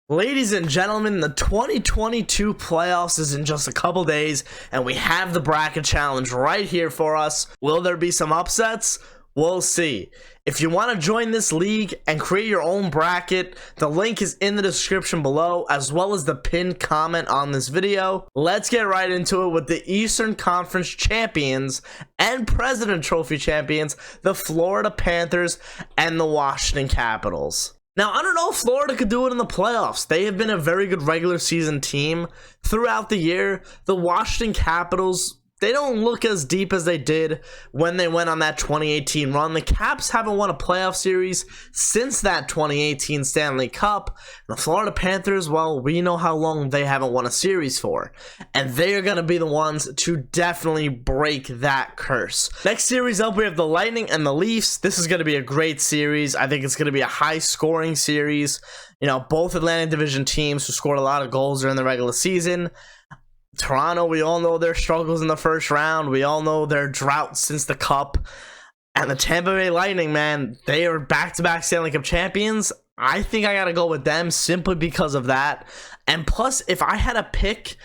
Ladies and gentlemen, the 2022 playoffs is in just a couple days, and we have the bracket challenge right here for us. Will there be some upsets? We'll see. If you want to join this league and create your own bracket, the link is in the description below, as well as the pinned comment on this video. Let's get right into it with the Eastern Conference champions and President Trophy champions, the Florida Panthers and the Washington Capitals. Now, I don't know if Florida could do it in the playoffs. They have been a very good regular season team throughout the year. The Washington Capitals, they don't look as deep as they did when they went on that 2018 run. The Caps haven't won a playoff series since that 2018 Stanley Cup. The Florida Panthers, well, we know how long they haven't won a series for. And they are going to be the ones to definitely break that curse. Next series up, we have the Lightning and the Leafs. This is going to be a great series. I think it's going to be a high-scoring series. You know, both Atlantic Division teams who scored a lot of goals during the regular season. Toronto, we all know their struggles in the first round. We all know their drought since the Cup. And the Tampa Bay Lightning, man, they are back-to-back Stanley Cup champions. I think I got to go with them simply because of that. And plus, if I had to pick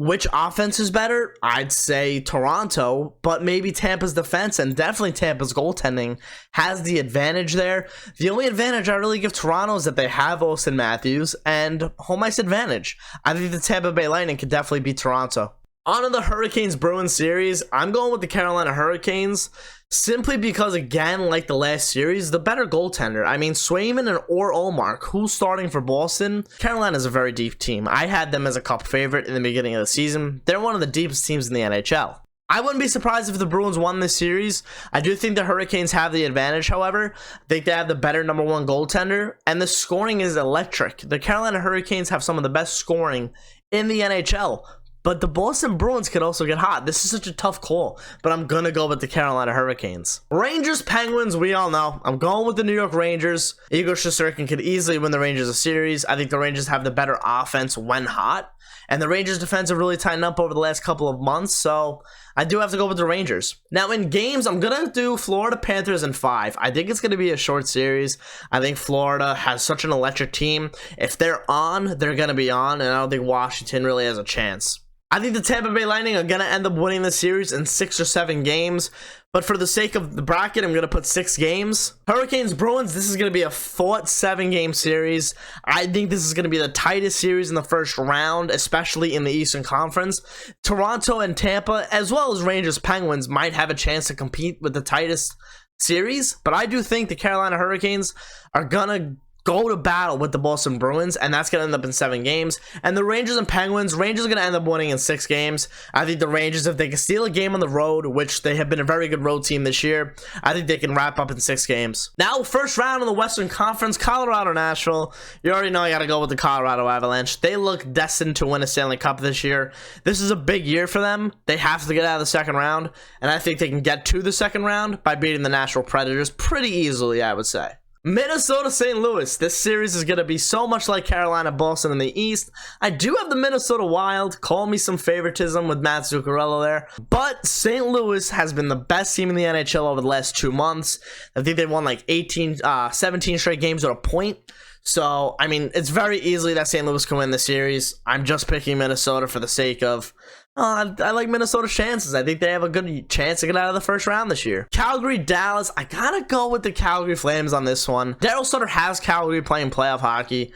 which offense is better, I'd say Toronto, but maybe Tampa's defense and definitely Tampa's goaltending has the advantage there. The only advantage I really give Toronto is that they have Austin Matthews and home ice advantage. I think the Tampa Bay Lightning could definitely beat Toronto. On to the Hurricanes-Bruins series, I'm going with the Carolina Hurricanes simply because, again, like the last series, the better goaltender. I mean, Swayman or Ullmark, who's starting for Boston? Carolina's a very deep team. I had them as a cup favorite in the beginning of the season. They're one of the deepest teams in the NHL. I wouldn't be surprised if the Bruins won this series. I do think the Hurricanes have the advantage, however. I think they have the better number one goaltender, and the scoring is electric. The Carolina Hurricanes have some of the best scoring in the NHL. But the Boston Bruins could also get hot. This is such a tough call, but I'm going to go with the Carolina Hurricanes. Rangers, Penguins, we all know. I'm going with the New York Rangers. Igor Shesterkin could easily win the Rangers a series. I think the Rangers have the better offense when hot. And the Rangers defense have really tightened up over the last couple of months, so I do have to go with the Rangers. Now, in games, I'm going to do Florida Panthers in 5. I think it's going to be a short series. I think Florida has such an electric team. If they're on, they're going to be on, and I don't think Washington really has a chance. I think the Tampa Bay Lightning are going to end up winning the series in 6 or 7 games. But for the sake of the bracket, I'm going to put 6 games. Hurricanes, Bruins, this is going to be a fought 7-game series. I think this is going to be the tightest series in the first round, especially in the Eastern Conference. Toronto and Tampa, as well as Rangers, Penguins, might have a chance to compete with the tightest series. But I do think the Carolina Hurricanes are going to go to battle with the Boston Bruins, and that's going to end up in 7 games. And the Rangers and Penguins, Rangers are going to end up winning in 6 games. I think the Rangers, if they can steal a game on the road, which they have been a very good road team this year, I think they can wrap up in 6 games. Now, first round in the Western Conference, Colorado, Nashville. You already know I got to go with the Colorado Avalanche. They look destined to win a Stanley Cup this year. This is a big year for them. They have to get out of the second round, and I think they can get to the second round by beating the Nashville Predators pretty easily, I would say. Minnesota, St. Louis. This series is going to be so much like Carolina, Boston in the East. I do have the Minnesota Wild. Call me some favoritism with Matt Zuccarello there. But St. Louis has been the best team in the NHL over the last 2 months. I think they've won like 17 straight games at a point. So, I mean, it's very easily that St. Louis can win the series. I'm just picking Minnesota for the sake of I like Minnesota's chances. I think they have a good chance to get out of the first round this year. Calgary, Dallas. I gotta go with the Calgary Flames on this one. Daryl Sutter has Calgary playing playoff hockey.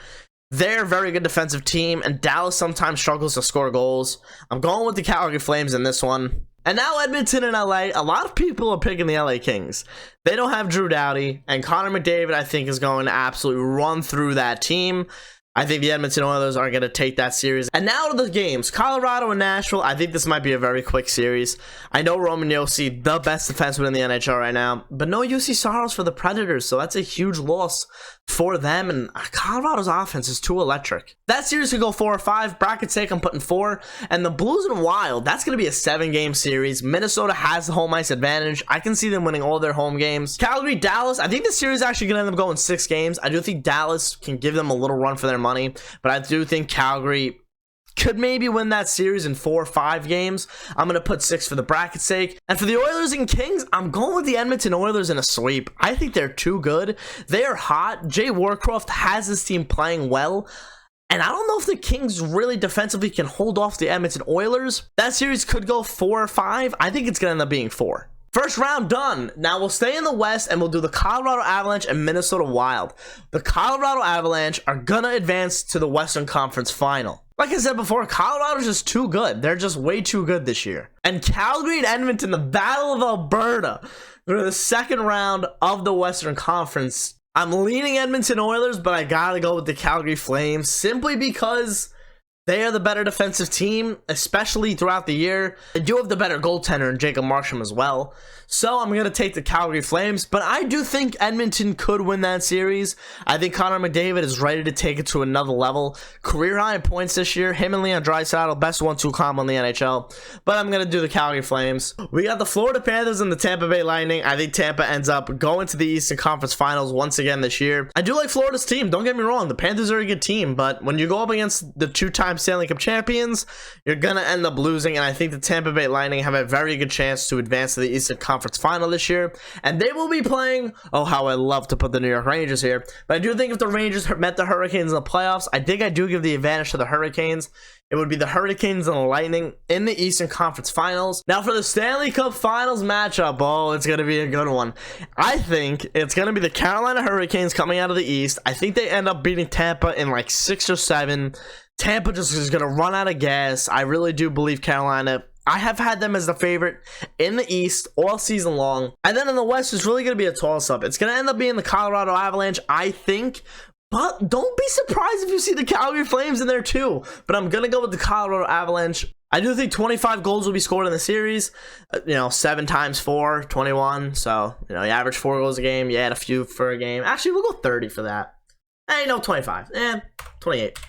They're a very good defensive team, and Dallas sometimes struggles to score goals. I'm going with the Calgary Flames in this one. And now Edmonton and LA. A lot of people are picking the LA Kings. They don't have Drew Doughty, and Connor McDavid, I think, is going to absolutely run through that team. I think the Edmonton Oilers are going to take that series. And now to the games. Colorado and Nashville. I think this might be a very quick series. I know Roman Josi, the best defenseman in the NHL right now, but no Juuse Saros for the Predators, so that's a huge loss for them, and Colorado's offense is too electric. That series could go 4 or 5. Bracket's sake, I'm putting 4. And the Blues and Wild, that's going to be a 7-game series. Minnesota has the home ice advantage. I can see them winning all their home games. Calgary, Dallas, I think this series is actually going to end up going 6 games. I do think Dallas can give them a little run for their money, but I do think Calgary could maybe win that series in 4 or 5 games. I'm going to put 6 for the bracket's sake. And for the Oilers and Kings, I'm going with the Edmonton Oilers in a sweep. I think they're too good. They are hot. Jay Warcroft has his team playing well. And I don't know if the Kings really defensively can hold off the Edmonton Oilers. That series could go 4 or 5. I think it's going to end up being 4. First round done. Now we'll stay in the West and we'll do the Colorado Avalanche and Minnesota Wild. The Colorado Avalanche are going to advance to the Western Conference Final. Like I said before, Colorado's just too good. They're just way too good this year. And Calgary and Edmonton, the Battle of Alberta, they're the second round of the Western Conference. I'm leaning Edmonton Oilers, but I gotta go with the Calgary Flames simply because they are the better defensive team, especially throughout the year. They do have the better goaltender in Jacob Markstrom as well. So I'm going to take the Calgary Flames, but I do think Edmonton could win that series. I think Connor McDavid is ready to take it to another level. Career high in points this year. Him and Leon Draisaitl, best 1-2 combo in the NHL. But I'm going to do the Calgary Flames. We got the Florida Panthers and the Tampa Bay Lightning. I think Tampa ends up going to the Eastern Conference Finals once again this year. I do like Florida's team. Don't get me wrong. The Panthers are a good team, but when you go up against the 2-time Stanley Cup champions, you're going to end up losing. And I think the Tampa Bay Lightning have a very good chance to advance to the Eastern Conference Final this year, and they will be playing, oh how I love to put the New York Rangers here, but I do think if the Rangers met the Hurricanes in the playoffs, I think I do give the advantage to the Hurricanes. It would be the Hurricanes and the Lightning in the Eastern Conference Finals. Now for the Stanley Cup Finals matchup, oh, it's going to be a good one. I think it's going to be the Carolina Hurricanes coming out of the East. I think they end up beating Tampa in like 6 or 7. Tampa just is going to run out of gas. I really do believe Carolina. I have had them as the favorite in the East all season long. And then in the West, it's really going to be a toss-up. It's going to end up being the Colorado Avalanche, I think. But don't be surprised if you see the Calgary Flames in there too. But I'm going to go with the Colorado Avalanche. I do think 25 goals will be scored in the series. 7 times 4, 21. So, you average 4 goals a game. You add a few for a game. Actually, we'll go 30 for that. 25. 28.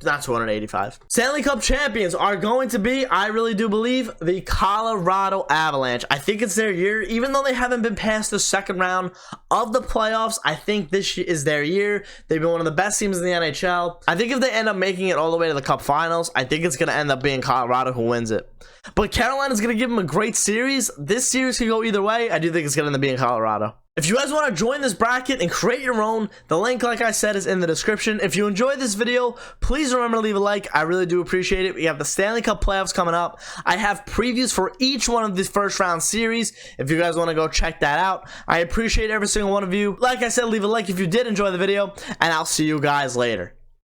Not 285. Stanley Cup champions are going to be, I really do believe, the Colorado Avalanche. I think it's their year. Even though they haven't been past the second round of the playoffs, I think this is their year. They've been one of the best teams in the NHL. I think if they end up making it all the way to the Cup Finals, I think it's going to end up being Colorado who wins it. But Carolina's going to give them a great series. This series could go either way. I do think it's going to end up being Colorado. If you guys want to join this bracket and create your own, the link, like I said, is in the description. If you enjoyed this video, please remember to leave a like. I really do appreciate it. We have the Stanley Cup playoffs coming up. I have previews for each one of these first round series. If you guys want to go check that out, I appreciate every single one of you. Like I said, leave a like if you did enjoy the video, and I'll see you guys later.